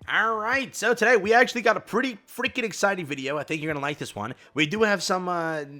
Alright, so today we actually got a pretty freaking exciting video. I think you're going to like this one. We do have some,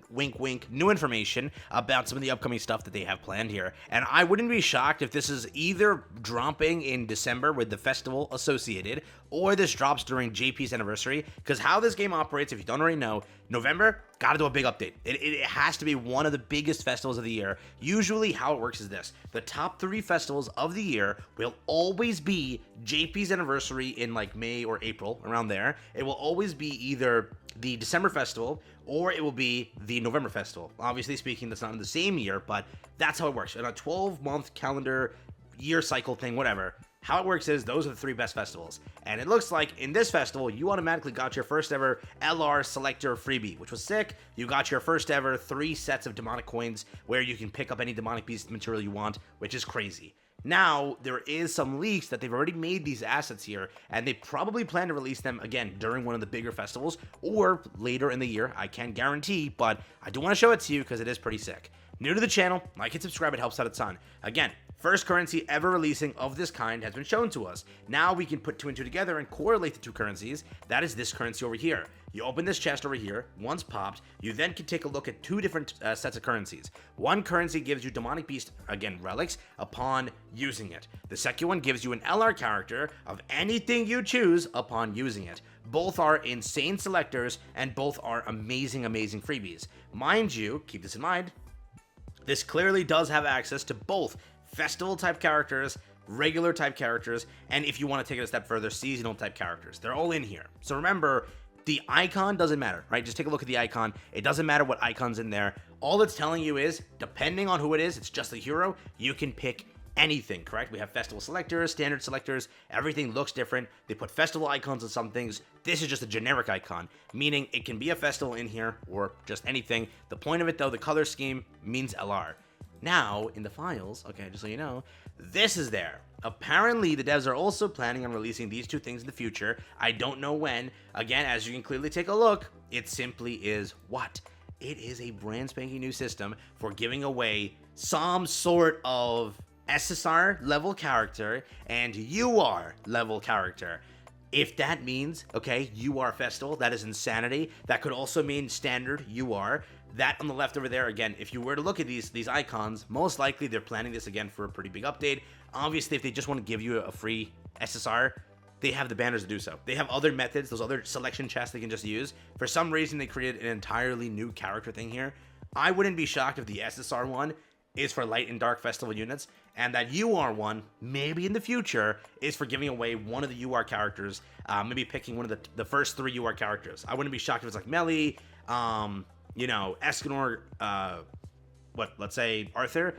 wink wink, new information about some of the upcoming stuff that they have planned here. And I wouldn't be shocked if this is either dropping in December with the festival associated, or this drops during JP's anniversary. Because how this game operates, if you don't already know, November, gotta do a big update. It has to be one of the biggest festivals of the year. Usually how it works is this. The top 3 festivals of the year will always be JP's anniversary in like May or April, around there. It will always be either the December festival or it will be the November festival. Obviously speaking, that's not in the same year, but that's how it works. In a 12-month calendar year cycle thing, whatever. How it works is those are the 3 best festivals. And it looks like in this festival, you automatically got your first ever LR Selector Freebie, which was sick. You got your first ever 3 sets of demonic coins where you can pick up any demonic beast material you want, which is crazy. Now, there is some leaks that they've already made these assets here, and they probably plan to release them again during one of the bigger festivals or later in the year. I can't guarantee, but I do want to show it to you because it is pretty sick. New to the channel, like and subscribe, it helps out a ton. Again, first currency ever releasing of this kind has been shown to us. Now we can put 2 and 2 together and correlate the 2 currencies. That is this currency over here. You open this chest over here, once popped, you then can take a look at 2 different sets of currencies. One currency gives you demonic beast, again relics, upon using it. The second one gives you an LR character of anything you choose upon using it. Both are insane selectors and both are amazing freebies. Mind you, keep this in mind, this clearly does have access to both festival type characters, regular type characters, and if you want to take it a step further, seasonal type characters. They're all in here. So remember, the icon doesn't matter, right? Just take a look at the icon. It doesn't matter what icon's in there. All it's telling you is, depending on who it is, it's just a hero, you can pick anything, correct? We have festival selectors, standard selectors, everything looks different. They put festival icons on some things. This is just a generic icon, meaning it can be a festival in here or just anything. The point of it though, the color scheme means LR. Now, in the files, okay, just so you know, this is there. Apparently, the devs are also planning on releasing these 2 things in the future. I don't know when. Again, as you can clearly take a look, it simply is what? It is a brand spanking new system for giving away some sort of SSR level character and UR level character. If that means, okay, UR Festival, that is insanity. That could also mean standard UR. That on the left over there, again, if you were to look at these icons, most likely they're planning this again for a pretty big update. Obviously, if they just want to give you a free SSR, they have the banners to do so. They have other methods, those other selection chests they can just use. For some reason, they created an entirely new character thing here. I wouldn't be shocked if the SSR one is for light and dark festival units, and that UR one, maybe in the future, is for giving away one of the UR characters, maybe picking one of the first 3 UR characters. I wouldn't be shocked if it's like Melly, you know, Escanor, let's say Arthur.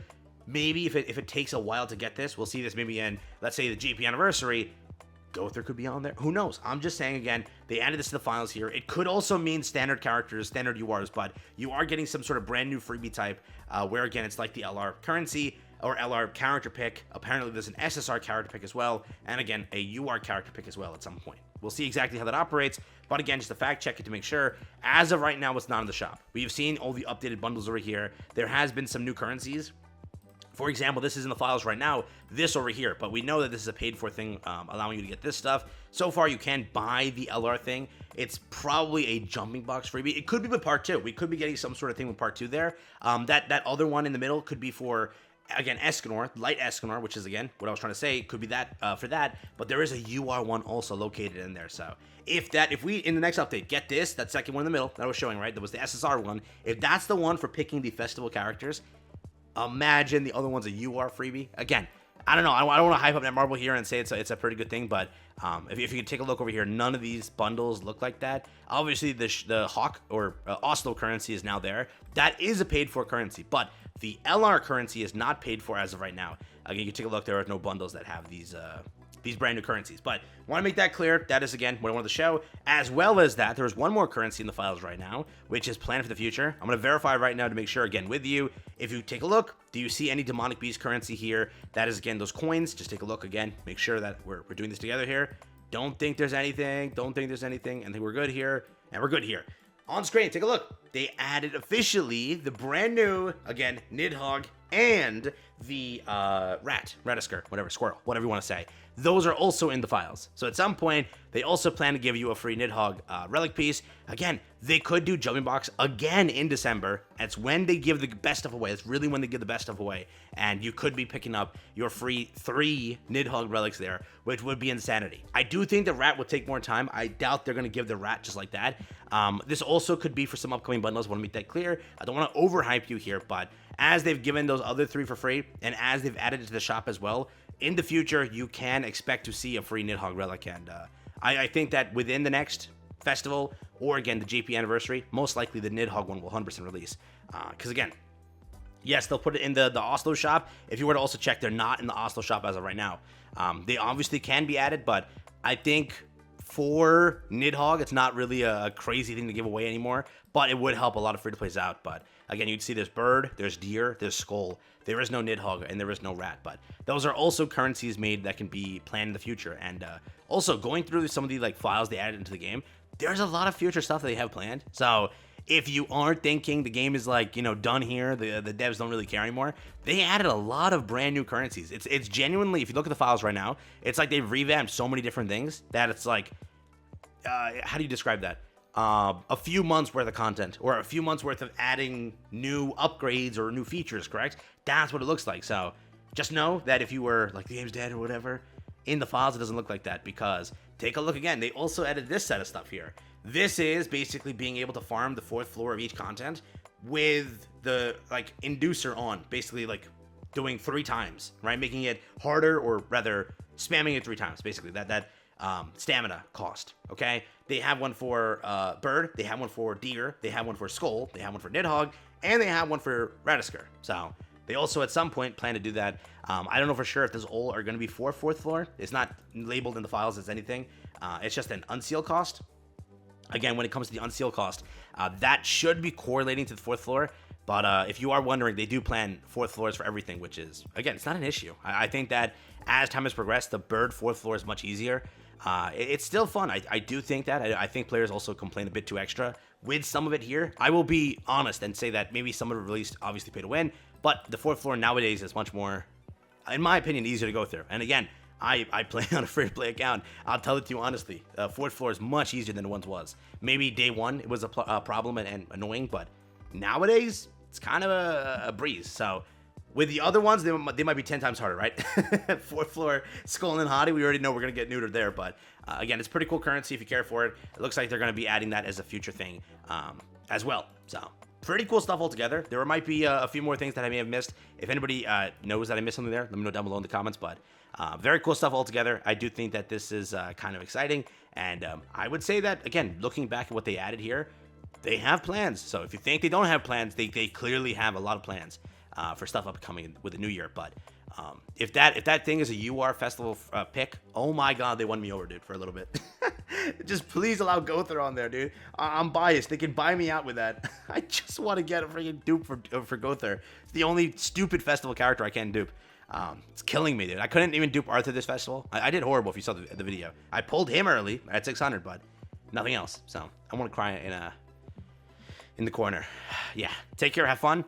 Maybe if it takes a while to get this, we'll see this maybe in, let's say, the GP anniversary. Gother could be on there. Who knows? I'm just saying again, they added this to the files here. It could also mean standard characters, standard URs, but you are getting some sort of brand new freebie type where again, it's like the LR currency or LR character pick. Apparently there's an SSR character pick as well. And again, a UR character pick as well at some point. We'll see exactly how that operates. But again, just to fact check it to make sure. As of right now, it's not in the shop. We've seen all the updated bundles over here. There has been some new currencies. For example, this is in the files right now, this over here, but we know that this is a paid for thing, allowing you to get this stuff. So far, you can buy the LR thing. It's probably a jumping box freebie. It could be with part 2. We could be getting some sort of thing with part 2 there. That other one in the middle could be for, again, Escanor, light Escanor, which is, again, what I was trying to say, could be that for that, but there is a UR one also located in there, so if we, in the next update, get this, that second one in the middle, that I was showing, right, that was the SSR one, if that's the one for picking the festival characters, imagine the other one's a UR freebie. Again, I don't know. I don't want to hype up that marble here and say it's a pretty good thing, but if you can take a look over here, none of these bundles look like that. Obviously, the Hawk or Oslo currency is now there. That is a paid-for currency, but the LR currency is not paid for as of right now. Again, you can take a look. There are no bundles that have these brand new currencies, but want to make that clear. That is again what I wanted to show. As well as that, there's one more currency in the files right now, which is planned for the future. I'm going to verify right now to make sure again with you. If you take a look, do you see any demonic beast currency here? That is again those coins. Just take a look again. Make sure that we're doing this together here. Don't think there's anything. Don't think there's anything. I think we're good here, and we're good here. On screen, take a look. They added officially the brand new, again, Nidhogg and the Ratisker, whatever, Squirrel, whatever you want to say. Those are also in the files. So at some point, they also plan to give you a free Nidhogg relic piece. Again, they could do Jumping Box again in December. That's when they give the best stuff away. That's really when they give the best stuff away. And you could be picking up your free 3 Nidhogg relics there, which would be insanity. I do think the Rat will take more time. I doubt they're going to give the Rat just like that. This also could be for some upcoming bundles. I want to make that clear. I don't want to overhype you here, but as they've given those other 3 for free, and as they've added it to the shop as well, in the future, you can expect to see a free Nidhogg relic, and I think that within the next festival, or again, the JP anniversary, most likely the Nidhogg one will 100% release. Because again, yes, they'll put it in the Oslo shop. If you were to also check, they're not in the Oslo shop as of right now. They obviously can be added, but I think for Nidhogg, it's not really a crazy thing to give away anymore, but it would help a lot of free-to-plays out. But again, you'd see there's Bird, there's Deer, there's Skull. There is no Nidhogg, and there is no Rat, but those are also currencies made that can be planned in the future. And also, going through some of the like files they added into the game, there's a lot of future stuff that they have planned. So if you aren't thinking the game is like, you know, done here, the devs don't really care anymore, they added a lot of brand new currencies. It's genuinely, if you look at the files right now, it's like they've revamped so many different things that it's like, how do you describe that? A few months worth of content, or a few months worth of adding new upgrades or new features, correct? That's what it looks like. So just know that if you were like the game's dead or whatever, in the files it doesn't look like that, because take a look again. They also added this set of stuff here. This is basically being able to farm the 4th floor of each content with the like inducer on, basically like doing 3 times, right? Making it harder, or rather spamming it 3 times, basically that stamina cost. Okay, they have one for Bird, they have one for Deer, they have one for Skull, they have one for Nidhogg, and they have one for Ratisker. So they also at some point plan to do that. I don't know for sure if those all are going to be for 4th floor. It's not labeled in the files as anything. It's just an unseal cost. Again, when it comes to the unseal cost, that should be correlating to the 4th floor. But if you are wondering, they do plan 4th floors for everything, which is, again, it's not an issue. I think that as time has progressed, the Bird 4th floor is much easier. It's still fun. I do think that. I think players also complain a bit too extra with some of it here. I will be honest and say that maybe some of it released obviously pay to win, but the 4th floor nowadays is much more, in my opinion, easier to go through. And again, I play on a free-to-play account. I'll tell it to you honestly. 4th floor is much easier than it once was. Maybe day one it was a problem and annoying, but nowadays it's kind of a breeze. So with the other ones, they might be 10 times harder, right? 4th floor, Skull and Hottie, we already know we're going to get neutered there. But again, it's pretty cool currency if you care for it. It looks like they're going to be adding that as a future thing as well. So pretty cool stuff altogether. There might be a few more things that I may have missed. If anybody knows that I missed something there, let me know down below in the comments. But very cool stuff altogether. I do think that this is kind of exciting. And I would say that, again, looking back at what they added here, they have plans. So if you think they don't have plans, they clearly have a lot of plans for stuff upcoming with the new year. But if that thing is a UR festival pick, oh my god, they won me over, dude, for a little bit. Just please allow Gother on there, dude. I'm biased. They can buy me out with that. I just want to get a freaking dupe for Gother. It's the only stupid festival character I can dupe. It's killing me, dude. I couldn't even dupe Arthur this festival. I did horrible if you saw the video. I pulled him early at 600, but nothing else. So I want to cry in the corner. Yeah, take care, have fun.